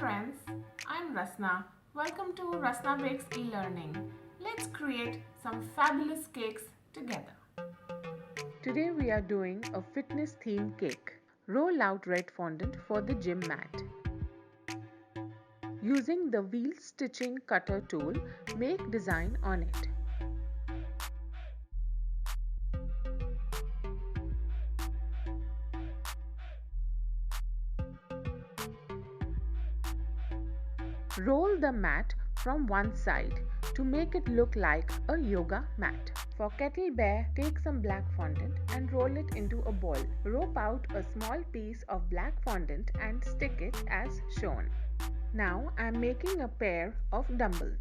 friends, I'm Rasna. Welcome to Rasna Bakes e-learning. Let's create some fabulous cakes together. Today we are doing a fitness themed cake. Roll out red fondant for the gym mat. Using the wheel stitching cutter tool, make design on it. Roll the mat from one side to make it look like a yoga mat. For kettlebell, take some black fondant and roll it into a ball. Rope out a small piece of black fondant and stick it as shown. Now I am making a pair of dumbbells.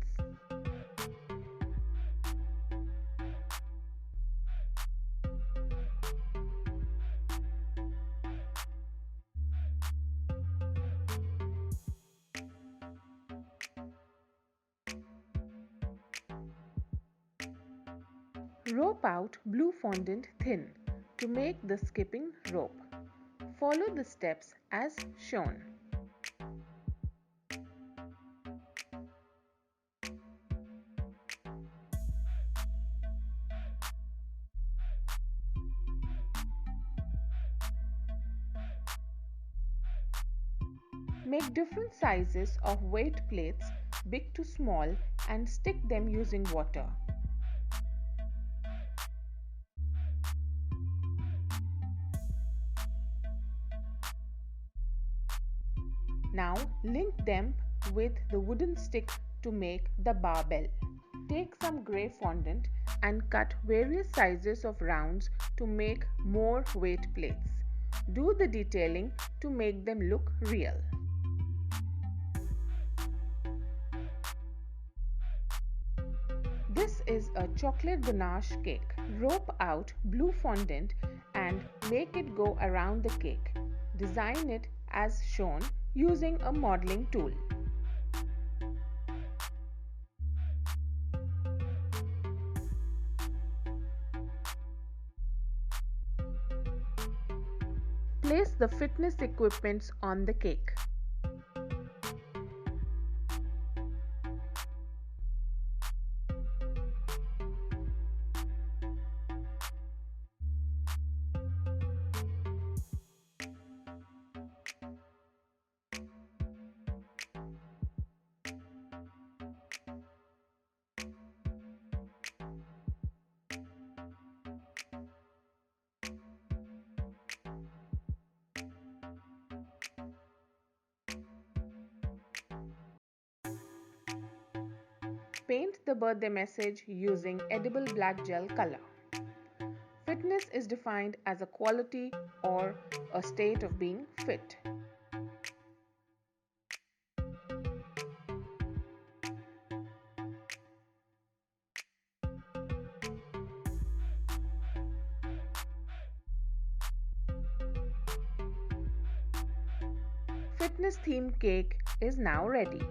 Rope out blue fondant thin to make the skipping rope. Follow the steps as shown. Make different sizes of weight plates, big to small, and stick them using water. Now link them with the wooden stick to make the barbell. Take some grey fondant and cut various sizes of rounds to make more weight plates. Do the detailing to make them look real. This is a chocolate ganache cake. Rope out blue fondant and make it go around the cake. Design it as shown using a modeling tool. Place the fitness equipments on the cake. Paint the birthday message using edible black gel color. Fitness is defined as a quality or a state of being fit. Fitness themed cake is now ready.